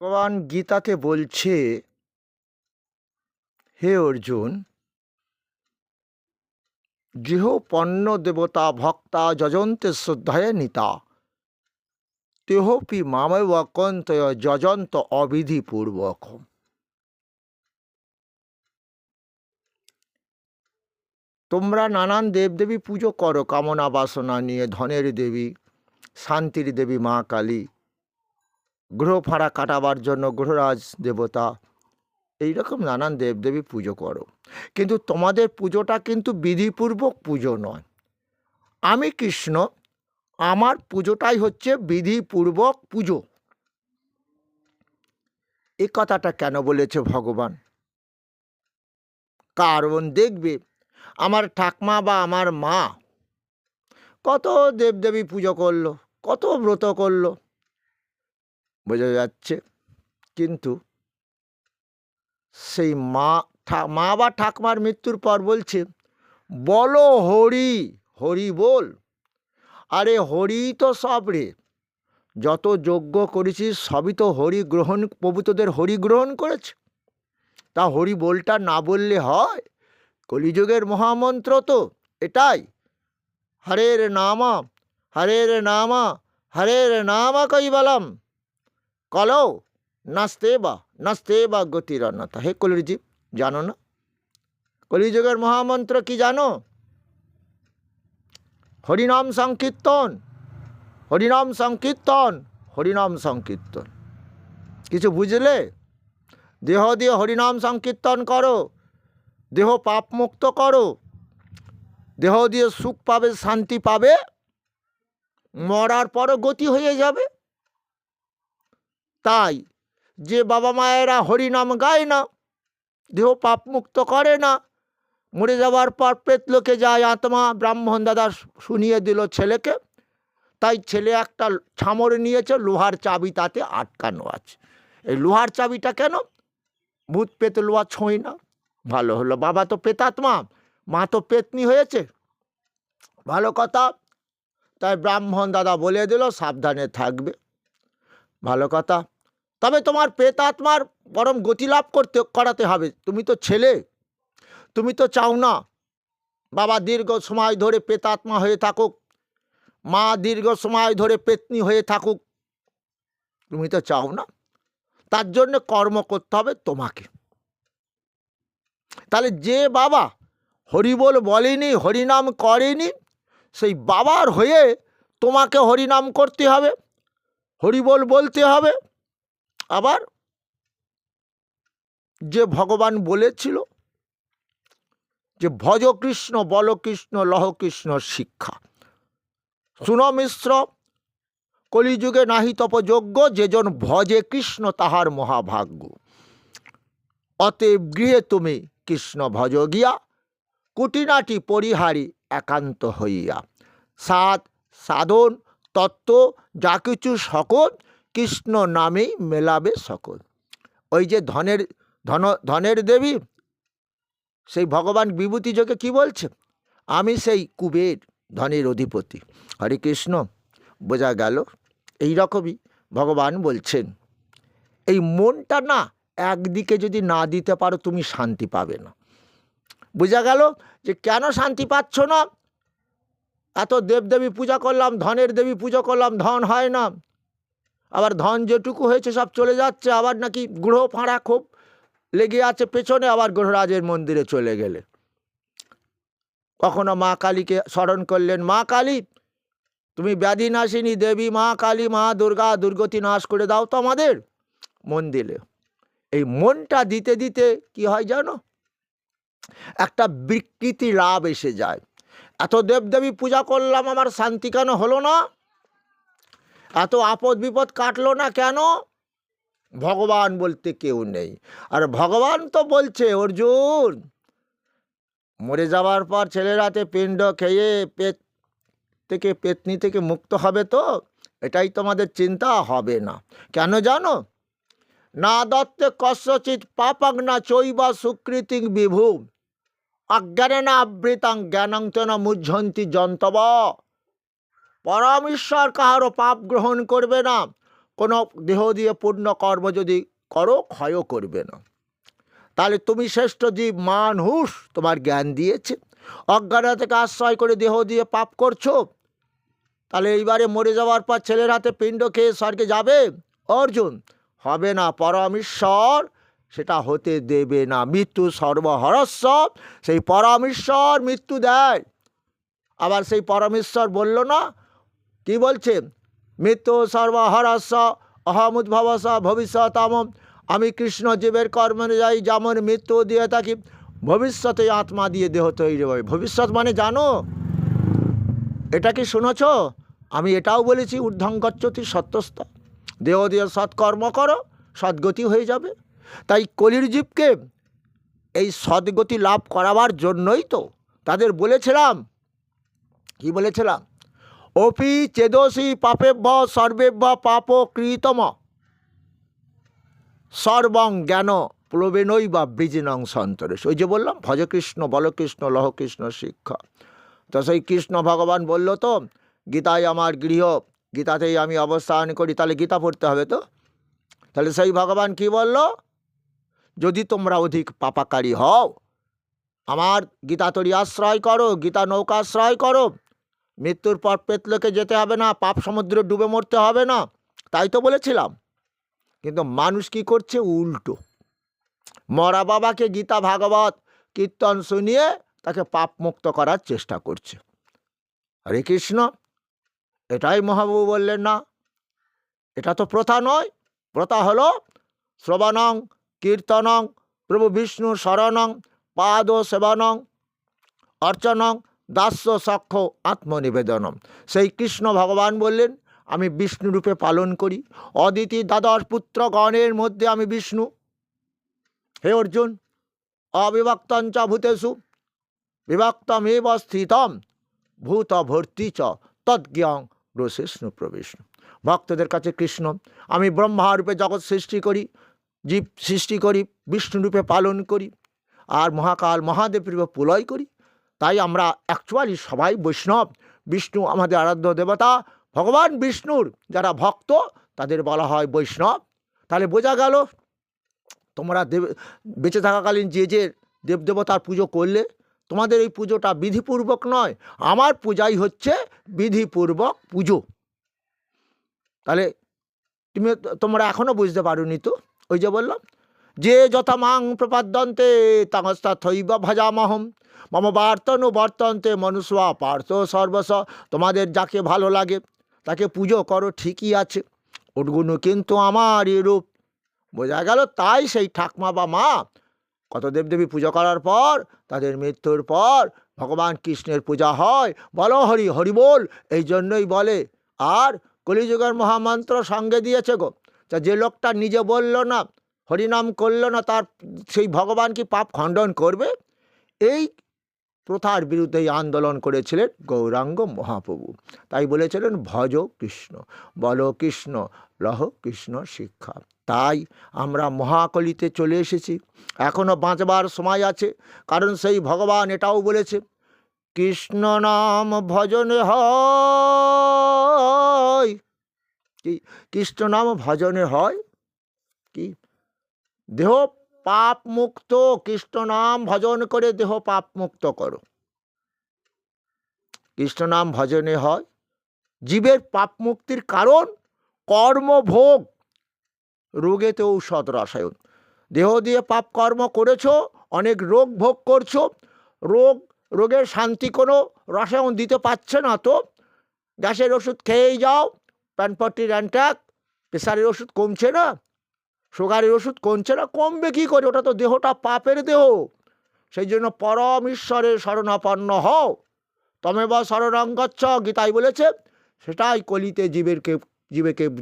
ভগবান গীতাতে বলছে, হে অর্জুন, গৃহ পণ্য দেবতা ভক্তা যজন্তে শ্রদ্ধায় নিতা তেহপি মামেব কন্তয় যজন্ত অবিধিপূর্বক। তোমরা নানান দেবদেবী পুজো করো কামনা বাসনা নিয়ে, ধনের দেবী, শান্তির দেবী মা কালী, গ্রহ ফাঁড়া কাটাবার জন্য গ্রহরাজ দেবতা, এইরকম নানান দেবদেবী পুজো করো, কিন্তু তোমাদের পুজোটা কিন্তু বিধিপূর্বক পুজো নয়। আমি কৃষ্ণ, আমার পুজোটাই হচ্ছে বিধিপূর্বক পুজো। এই কথাটা কেন বলেছে ভগবান? কারণ দেখবে, আমার ঠাকমা বা আমার মা কত দেবদেবী পুজো করলো, কত ব্রত করলো, বোঝা যাচ্ছে, কিন্তু সেই মা বা ঠাকমার মৃত্যুর পর বলছে, বলো হরি, হরি বল। আরে হরি তো সব রে, যত যজ্ঞ করেছিস সবই তো হরি গ্রহণ, প্রভু তোদের হরি গ্রহণ করেছে। তা হরি বলটা না বললে হয়? কলিযুগের মহামন্ত্র তো এটাই, হরের নামা, হরের নামা, হরের নামা কৈবলম কলৌ নাস্তে বা গতির অন্যথা। হে কলির জীব, জানো না কলিযুগের মহামন্ত্র কি জানো? হরিনাম সংকীর্তন, হরিনাম সংকীর্তন, হরিনাম সংকীর্তন। কিছু বুঝলে? দেহ দিয়ে হরিনাম সংকীর্তন করো, দেহ পাপ মুক্ত করো, দেহ দিয়ে সুখ পাবে, শান্তি পাবে, মরার পরও গতি হয়ে যাবে। তাই যে বাবা মায়েরা হরিনাম গায় না, দেহ পাপ মুক্ত করে না, মরে যাওয়ার পর প্রেতলোকে যায় আত্মা, ব্রাহ্মণ দাদা শুনিয়ে দিল ছেলেকে, তাই ছেলে একটা ছামর নিয়েছে, লোহার চাবি তাতে আটকানো আছে। এই লোহার চাবিটা কেন? ভূত পেত লোহা ছোঁয় না। ভালো হলো, বাবা তো প্রেতাত্মা, মা তো পেতনি হয়েছে, ভালো কথা। তাই ব্রাহ্মণ দাদা বলে দিল সাবধানে থাকবে, ভালো কথা। তবে তোমার প্রেতাত্মার পরম গতি লাভ করাতে হবে। তুমি তো ছেলে, তুমি তো চাও না বাবা দীর্ঘ সময় ধরে প্রেতাত্মা হয়ে থাকুক, মা দীর্ঘ সময় ধরে পেতনি হয়ে থাকুক, তুমি তো চাও না। তার জন্য কর্ম করতে হবে তোমাকে। তাহলে যে বাবা হরিবোল বলেনি, হরিনাম করেনি, সেই বাবার হয়ে তোমাকে হরিনাম করতে হবে, হরিবোল বলতে হবে। আবার যে ভগবান বলেছিল যে ভজ কৃষ্ণ বল কৃষ্ণ লহ কৃষ্ণ শিক্ষা, শুনো মিশ্র, কলিযুগে নাহি তপযোগ্য, যেজন ভজে কৃষ্ণ তাহার মহাভাগ্য। অতএব গৃহে তুমি কৃষ্ণ ভজ গিয়া, কুটিনাটি পরিহারি একান্ত হইয়া। সাধ সাধন তত্ত্ব যা কিছু সকল, কৃষ্ণ নামেই মেলাবে সকল। ওই যে ধনের দেবী, সেই ভগবান বিভূতি যোগে কি বলছে? আমি সেই কুবের, ধনের অধিপতি। হরে কৃষ্ণ, বোঝা গেল? এই রকমই ভগবান বলছেন, এই মনটা না একদিকে যদি না দিতে পারো তুমি শান্তি পাবে না। বোঝা গেল যে কেন শান্তি পাচ্ছ না? এত দেবদেবী পূজা করলাম, ধনের দেবী পুজো করলাম, ধন হয় না, আবার ধন যেটুকু হয়েছে সব চলে যাচ্ছে, আবার নাকি গ্রহ ফাঁড়া খুব লেগে আছে পেছনে, আবার গ্রহরাজের মন্দিরে চলে গেলে। কখনো মা কালীকে স্মরণ করলেন, মা কালী তুমি ব্যাধি নাশিনী দেবী, মা কালী, মা দুর্গা, দুর্গতি নাশ করে দাও তো আমাদের, মন দিলে। এই মনটা দিতে দিতে কি হয় জানো? একটা বিকৃতি লাভ এসে যায়। এত দেবদেবী পূজা করলাম, আমার শান্তি কেন হলো না? এত আপদ বিপদ কাটলো না কেন? ভগবান বলতে কেউ নেই। আর ভগবান তো বলছে, অর্জুন মরে যাওয়ার পর ছেলেরাতে পিণ্ড খেয়ে পেতনি থেকে মুক্ত হবে তো, এটাই তোমাদের চিন্তা হবে না। কেন জানো? না দত্তে কস্যচিৎ পাপাং না চৈবা সুকৃতিং বিভু, অজ্ঞানেন আবৃতাং জ্ঞানং তেন মুহ্যন্তি জন্তব। পরমেশ্বর কাহারও পাপ গ্রহণ করবে না, কোনো দেহ দিয়ে পূর্ণ কর্ম যদি করো, ক্ষয়ও করবে না। তাহলে তুমি শ্রেষ্ঠ জীব মানুষ, তোমার জ্ঞান দিয়েছে, অজ্ঞানতা থেকে আশ্রয় করে দেহ দিয়ে পাপ করছো। তাহলে এইবারে মরে যাওয়ার পর ছেলের হাতে পিণ্ড খেয়ে স্বর্গে যাবে? অর্জুন, হবে না। পরমেশ্বর সেটা হতে দেবে না। মৃত্যু সর্বহরস্ব, সেই পরমেশ্বর মৃত্যু দেয়। আবার সেই পরমেশ্বর বলল না, কি বলছে? মৃত্যু সর্বহরস্ব অহমুদ্ভবস ভবিষ্যতম। আমি কৃষ্ণ জীবের কর্ম অনুযায়ী যেমন মৃত্যু দিয়ে থাকি, ভবিষ্যতে আত্মা দিয়ে দেহ তৈরি হবে। ভবিষ্যৎ মানে জানো? এটা কি শুনেছ? আমি এটাও বলেছি, ঊর্ধ্বং গচ্ছতি সত্যস্থ। দেহ দিয়ে সৎকর্ম করো, সদ্গতি হয়ে যাবে। তাই কলির জীবকে এই সদ্গতি লাভ করাবার জন্যই তো তাদের বলেছিলাম, কি বলেছিলাম? অপি চেদসি পাপেভ্য সর্বেভ্য পাপ কৃতম সর্বং জ্ঞান প্লবেনই বা বীজিনং সন্তরেশ। ওই যে বললাম, ভজ কৃষ্ণ বল কৃষ্ণ লহ কৃষ্ণ শিক্ষা। তো সেই কৃষ্ণ ভগবান বলল তো, গীতায় আমার গৃহ, গীতাতেই আমি অবস্থান করি। তাহলে গীতা পড়তে হবে তো। তাহলে সেই ভগবান কি বলল? যদি তোমরা অধিক পাপাকারী হও, আমার গীতা তরি আশ্রয় করো, গীতা নৌকা আশ্রয় করো, মৃত্যুর পর প্রেতলোকে যেতে হবে না, পাপ সমুদ্রে ডুবে মরতে হবে না। তাই তো বলেছিলাম। কিন্তু মানুষ কি করছে? উল্টো। মরা বাবাকে গীতা ভাগবত কীর্তন শুনিয়ে তাকে পাপ মুক্ত করার চেষ্টা করছে। হরে কৃষ্ণ। এটাই মহাপ্রভু বললেন না, এটা তো প্রথা নয়। প্রথা হলো শ্রবণং কীর্তনং প্রভু বিষ্ণু শরণং পাদ সেবনং অর্চনং দাস্য সক্ষ আত্মনিবেদনম। সেই কৃষ্ণ ভগবান বললেন, আমি বিষ্ণু রূপে পালন করি। অদিতি দ্বাদশ পুত্রগণের মধ্যে আমি বিষ্ণু। হে অর্জুন, অবিভক্তঞ্চ ভূতেষু বিভক্তমেব স্থিতম ভূত ভর্তি চ তদ্জ্ঞং রসিষ্ণু প্রবিষ্ণু। ভক্তদের কাছে কৃষ্ণ, আমি ব্রহ্মা রূপে জগৎ সৃষ্টি করি, জীব সৃষ্টি করি, বিষ্ণু রূপে পালন করি, আর মহাকাল মহাদেব রূপে প্রলয় করি। তাই আমরা অ্যাকচুয়ালি সবাই বৈষ্ণব। বিষ্ণু আমাদের আরাধ্য দেবতা। ভগবান বিষ্ণুর যারা ভক্ত তাদের বলা হয় বৈষ্ণব। তাহলে বোঝা গেল, তোমরা বেঁচে থাকাকালীন যে যে দেবদেবতার পুজো করলে, তোমাদের এই পুজোটা বিধিপূর্বক নয়। আমার পূজাই হচ্ছে বিধিপূর্বক পুজো। তাহলে তোমরা এখনও বুঝতে পারোনি তো। ওই যে বললাম, যে যথা মাং প্রপদ্যন্তে তাংস্তথৈব ভজামহম মম বার্তনু বর্তন্তে মনুষ্যা পার্থ সর্বস। তোমাদের যাকে ভালো লাগে তাকে পুজো করো, ঠিকই আছে, উদ্গুণ কিন্তু আমার রূপ। বোঝা গেল। তাই সেই ঠাকমা বা মা কত দেবদেবী পুজো করার পর, তাদের মৃত্যুর পর ভগবান কৃষ্ণের পূজা হয়। বলো হরি হরি বল, এই জন্যই বলে। আর কলিযুগের মহামন্ত্র সঙ্গে দিয়েছে গো। তা যে লোকটা নিজে বলল না, হরিনাম করল না, তার সেই ভগবান কি পাপ খণ্ডন করবে? এই প্রথার বিরুদ্ধে আন্দোলন করেছিলেন গৌরাঙ্গ মহাপ্রভু। তাই বলেছিলেন ভজ কৃষ্ণ বল কৃষ্ণ লহ কৃষ্ণ শিক্ষা। তাই আমরা মহাকলিতে চলে এসেছি। এখনও বাঁচবার সময় আছে, কারণ সেই ভগবান এটাও বলেছে, কৃষ্ণ নাম ভজনে হয়। কি কৃষ্ণ নাম ভজনে হয়? কি দেহ পাপ মুক্ত। কৃষ্ণ নাম ভজন করে দেহ পাপ মুক্ত করো। কৃষ্ণ নাম ভজনে হয়। জীবের পাপ মুক্তির কারণ কর্মভোগ, রোগেতে ঔষধ রসায়ন। দেহ দিয়ে পাপ কর্ম করেছো, অনেক রোগ ভোগ করছো। রোগের শান্তি কোনো রসায়ন দিতে পারছে না তো। গ্যাসের ওষুধ খেয়েই যাও, প্যানপট্টির অ্যান্টাক, প্রেশারের ওষুধ কমছে না, সুগারের ওষুধ কমছে না। কমবে কী করে? ওটা তো দেহটা পাপের দেহ। সেই জন্য পরম ঈশ্বরের শরণাপন্ন হও। তমেব শরণং গচ্ছ, গীতায় বলেছে। সেটাই কলিতে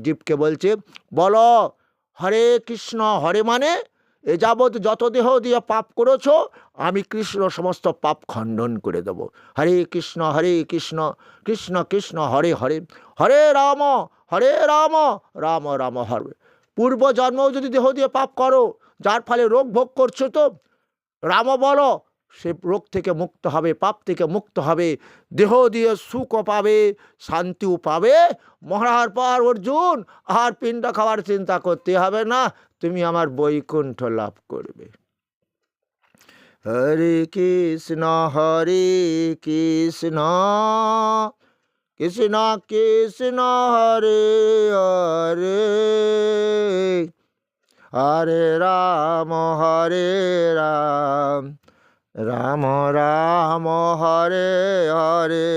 জীবকে বলছে, বলো হরে কৃষ্ণ। হরে মানে এ যাবৎ যত দেহ দিয়ে পাপ করেছ, আমি কৃষ্ণ সমস্ত পাপ খণ্ডন করে দেব। হরে কৃষ্ণ কৃষ্ণ কৃষ্ণ হরে হরে, হরে রাম রাম রাম হরে। পূর্ব জন্মও যদি দেহ দিয়ে পাপ করো, যার ফলে রোগ ভোগ করছো, তো রাম বলো, সে রোগ থেকে মুক্ত হবে, পাপ থেকে মুক্ত হবে, দেহ দিয়ে সুখও পাবে, শান্তিও পাবে। মরার পর অর্জুন আর পিণ্ড খাওয়ার চিন্তা করতে হবে না, তুমি আমার বৈকুণ্ঠ লাভ করবে। হরে কৃষ্ণ কৃষ্ণ কৃষ্ণ হরে হরে, হরে রাম রাম রাম হরে হরে।